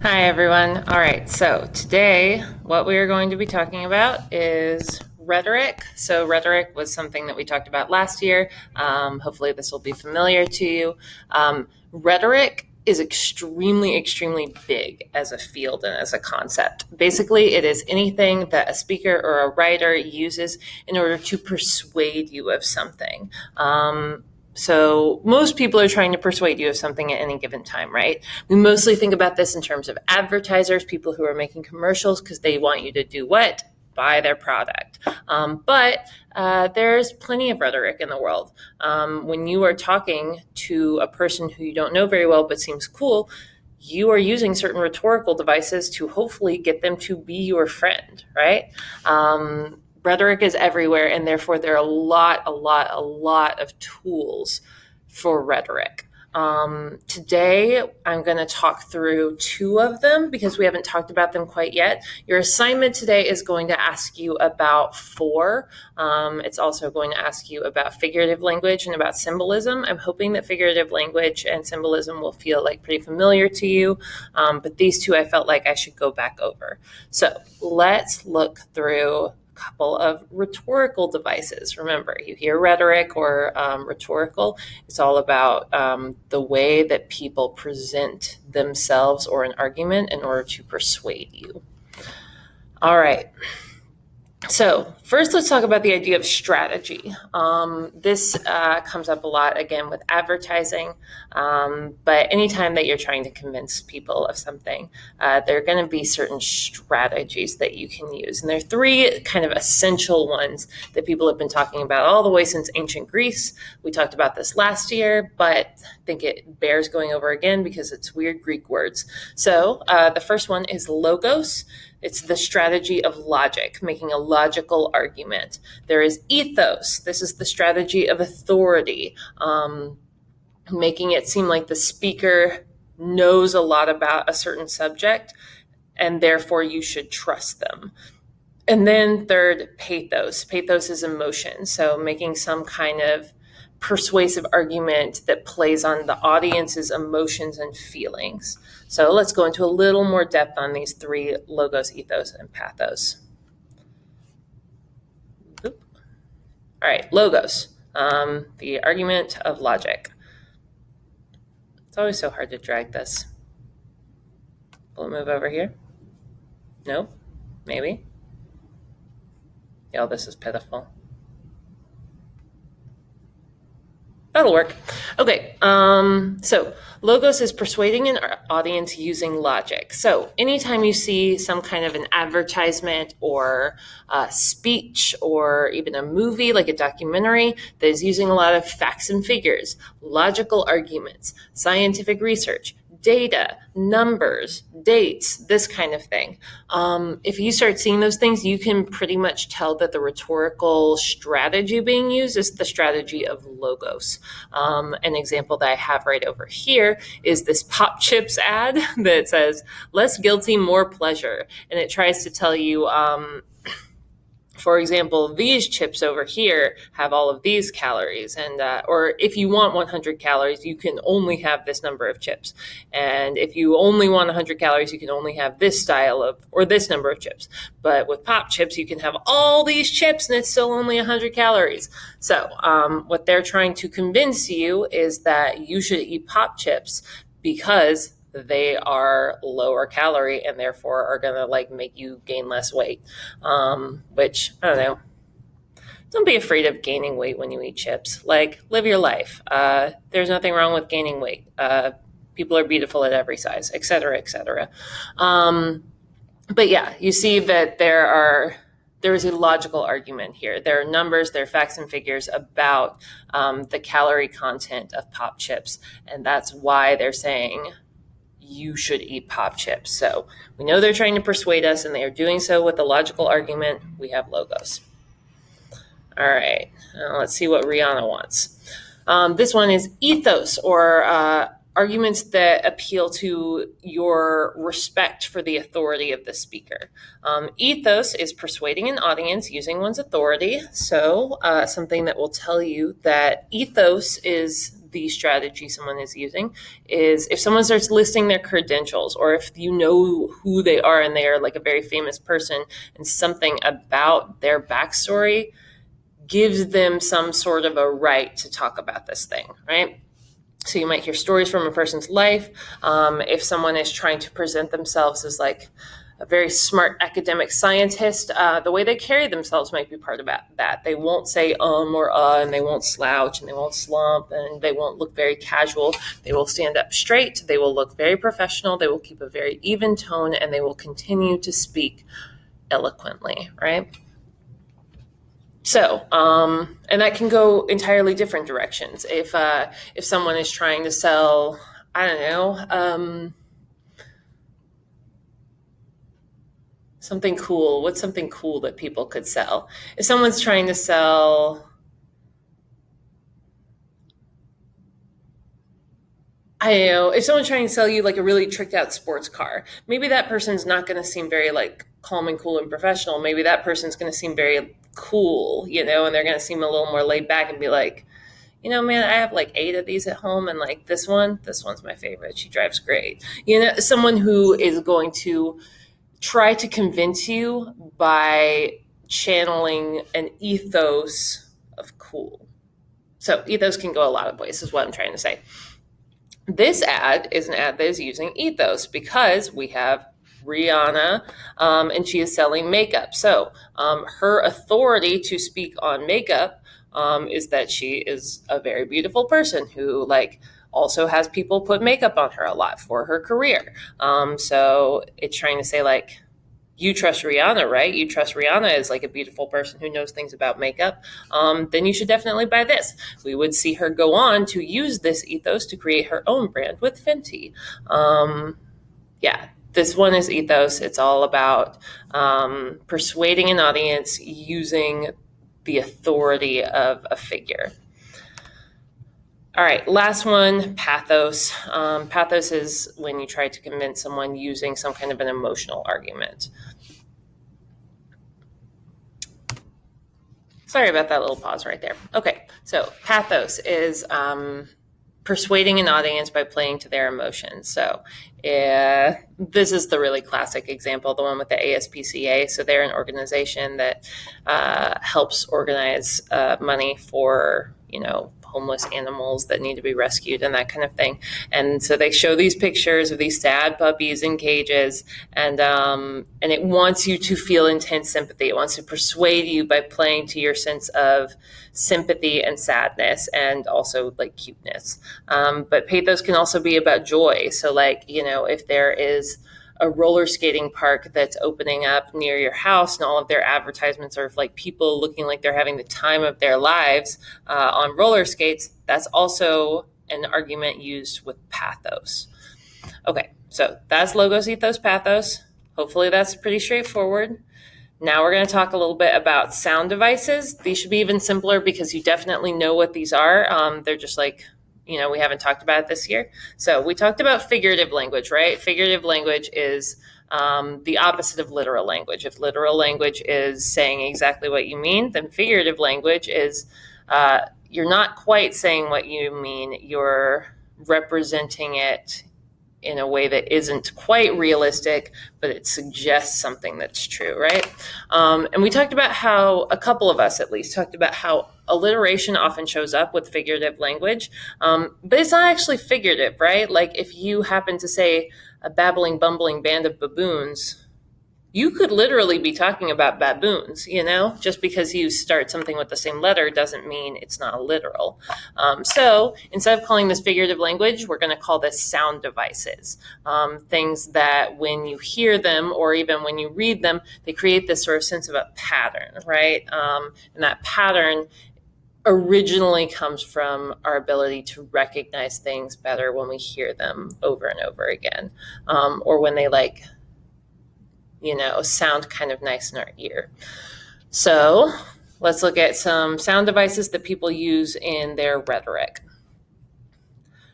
Hi, everyone. All right, so today what we are going to be talking about is rhetoric. So, rhetoric was something that we talked about last year. Hopefully, this will be familiar to you. Rhetoric is extremely, extremely big as a field and as a concept. Basically, it is anything that a speaker or a writer uses in order to persuade you of something. So most people are trying to persuade you of something at any given time, right? We mostly think about this in terms of advertisers, people who are making commercials because they want you to do what? Buy their product. But there's plenty of rhetoric in the world. When you are talking to a person who you don't know very well but seems cool, you are using certain rhetorical devices to hopefully get them to be your friend, right? Rhetoric is everywhere, and therefore there are a lot of tools for rhetoric. Today, I'm going to talk through two of them because we haven't talked about them quite yet. Your assignment today is going to ask you about four. It's also going to ask you about figurative language and about symbolism. I'm hoping that figurative language and symbolism will feel like pretty familiar to you, but these two I felt like I should go back over. So let's look through couple of rhetorical devices. Remember, you hear rhetoric or rhetorical, it's all about the way that people present themselves or an argument in order to persuade you. All right. So first, let's talk about the idea of strategy. This comes up a lot, again, with advertising. But anytime that you're trying to convince people of something, there are going to be certain strategies that you can use. And there are three kind of essential ones that people have been talking about all the way since ancient Greece. We talked about this last year, but I think it bears going over again because it's weird Greek words. So the first one is logos. It's the strategy of logic, making a logical argument. There is ethos. This is the strategy of authority, making it seem like the speaker knows a lot about a certain subject, and therefore you should trust them. And then third, pathos. Pathos is emotion, so making some kind of persuasive argument that plays on the audience's emotions and feelings. So let's go into a little more depth on these three: logos, ethos, and pathos. All right, logos, the argument of logic. It's always so hard to drag this. Will it move over here? No? Maybe? Yeah, this is pitiful. That'll work. Okay, so logos is persuading an audience using logic. So anytime you see some kind of an advertisement or a speech or even a movie like a documentary that is using a lot of facts and figures, logical arguments, scientific research, data, numbers, dates, this kind of thing. If you start seeing those things, you can pretty much tell that the rhetorical strategy being used is the strategy of logos. An example that I have right over here is this Pop Chips ad that says, "Less guilty, more pleasure." And it tries to tell you, for example, these chips over here have all of these calories, and or if you want 100 calories, you can only have this number of chips. And if you only want 100 calories, you can only have this style of, or this number of chips. But with Pop Chips, you can have all these chips and it's still only 100 calories. So what they're trying to convince you is that you should eat Pop Chips because they are lower calorie and therefore are going to make you gain less weight, which I don't know. Don't be afraid of gaining weight when you eat chips. Live your life. There's nothing wrong with gaining weight. People are beautiful at every size, et cetera, et cetera. But yeah, you see that there is a logical argument here. There are numbers, there are facts and figures about the calorie content of Pop Chips, and that's why they're saying you should eat Pop Chips. So we know they're trying to persuade us, and they are doing so with a logical argument. We have logos. All right, let's see what Rihanna wants. This one is ethos, or arguments that appeal to your respect for the authority of the speaker. Ethos is persuading an audience using one's authority. So something that will tell you that ethos is the strategy someone is using is if someone starts listing their credentials, or if you know who they are and they are like a very famous person, and something about their backstory gives them some sort of a right to talk about this thing, right? So you might hear stories from a person's life. If someone is trying to present themselves as like a very smart academic scientist, the way they carry themselves might be part of that. They won't say or and they won't slouch and they won't slump and they won't look very casual. They will stand up straight. They will look very professional. They will keep a very even tone, and they will continue to speak eloquently, right? So, and that can go entirely different directions. If someone is trying to sell, I don't know, something cool. What's something cool that people could sell? If someone's trying to sell, I don't know, if someone's trying to sell you like a really tricked out sports car, maybe that person's not going to seem very like calm and cool and professional. Maybe that person's going to seem very cool, and they're going to seem a little more laid back and be like, man, I have like 8 of these at home, and like this one's my favorite. She drives great. Someone who is going to try to convince you by channeling an ethos of cool. So ethos can go a lot of ways, is what I'm trying to say. This ad is an ad that is using ethos because we have Rihanna, and she is selling makeup. So her authority to speak on makeup is that she is a very beautiful person who also has people put makeup on her a lot for her career. So it's trying to say you trust Rihanna, right? You trust Rihanna as a beautiful person who knows things about makeup. Then you should definitely buy this. We would see her go on to use this ethos to create her own brand with Fenty. This one is ethos. It's all about persuading an audience using the authority of a figure. All right, last one, pathos. Pathos is when you try to convince someone using some kind of an emotional argument. Sorry about that little pause right there. Okay, so pathos is persuading an audience by playing to their emotions. So this is the really classic example, the one with the ASPCA. So they're an organization that helps organize money for, homeless animals that need to be rescued and that kind of thing. And so they show these pictures of these sad puppies in cages, and it wants you to feel intense sympathy. It wants to persuade you by playing to your sense of sympathy and sadness, and also cuteness. But pathos can also be about joy. So if there is a roller skating park that's opening up near your house, and all of their advertisements are of people looking like they're having the time of their lives on roller skates, that's also an argument used with pathos. Okay, so that's logos, ethos, pathos. Hopefully that's pretty straightforward. Now we're going to talk a little bit about sound devices. These should be even simpler because you definitely know what these are. They're just we haven't talked about it this year. So we talked about figurative language, right? Figurative language is the opposite of literal language. If literal language is saying exactly what you mean, then figurative language is you're not quite saying what you mean. You're representing it in a way that isn't quite realistic, but it suggests something that's true, right? And we talked about how, a couple of us at least, talked about how alliteration often shows up with figurative language, but it's not actually figurative, right? If you happen to say a babbling, bumbling band of baboons, you could literally be talking about baboons, just because you start something with the same letter doesn't mean it's not literal. So instead of calling this figurative language, we're going to call this sound devices. Things that when you hear them, or even when you read them, they create this sort of sense of a pattern, right? And that pattern originally comes from our ability to recognize things better when we hear them over and over again, or when they sound kind of nice in our ear. So let's look at some sound devices that people use in their rhetoric.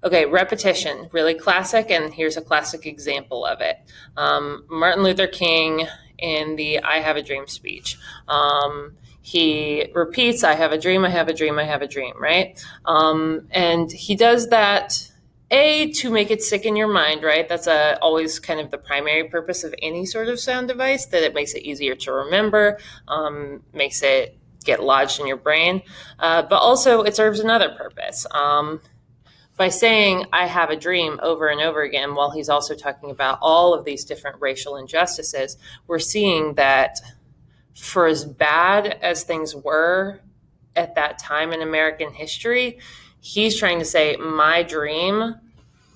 Okay, repetition, really classic, and here's a classic example of it. Martin Luther King in the I Have a Dream speech. he repeats, I have a dream, I have a dream, I have a dream, right? And he does that, to make it stick in your mind, right? That's always kind of the primary purpose of any sort of sound device, that it makes it easier to remember, makes it get lodged in your brain. But also it serves another purpose. By saying, I have a dream over and over again, while he's also talking about all of these different racial injustices, we're seeing that for as bad as things were at that time in American history, he's trying to say, my dream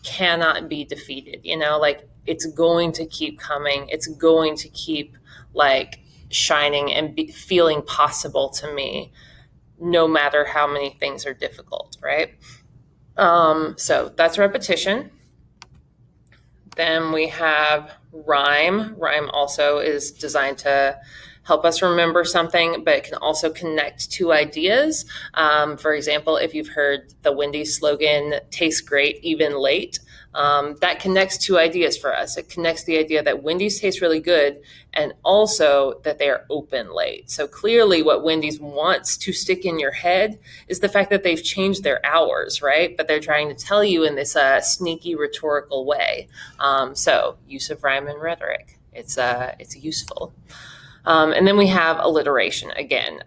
cannot be defeated. Like, it's going to keep coming. It's going to keep like shining and feeling possible to me, no matter how many things are difficult, right? So that's repetition. Then we have rhyme. Rhyme also is designed to help us remember something, but it can also connect two ideas. For example, if you've heard the Wendy's slogan, "Tastes great, even late," that connects two ideas for us. It connects the idea that Wendy's tastes really good, and also that they are open late. So clearly what Wendy's wants to stick in your head is the fact that they've changed their hours, right? But they're trying to tell you in this sneaky rhetorical way. So use of rhyme and rhetoric. It's useful. And then we have alliteration again.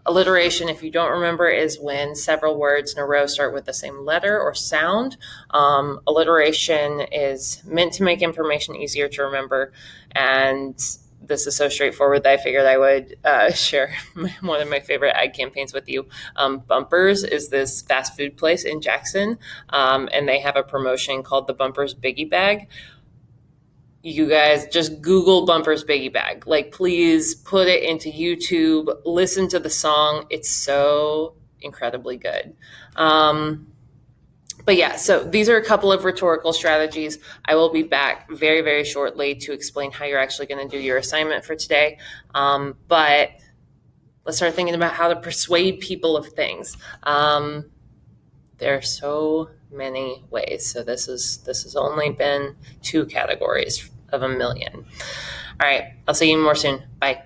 Alliteration, if you don't remember, is when several words in a row start with the same letter or sound. Alliteration is meant to make information easier to remember. And this is so straightforward that I figured I would share one of my favorite ad campaigns with you. Bumpers is this fast food place in Jackson, and they have a promotion called the Bumpers Biggie Bag. You guys just Google Bumpers Biggie Bag. Like, please put it into YouTube, listen to the song. It's so incredibly good. But yeah, so these are a couple of rhetorical strategies. I will be back very, very shortly to explain how you're actually going to do your assignment for today. But let's start thinking about how to persuade people of things. There are so many ways. So this has only been 2 categories of a million. All right, I'll see you more soon. Bye.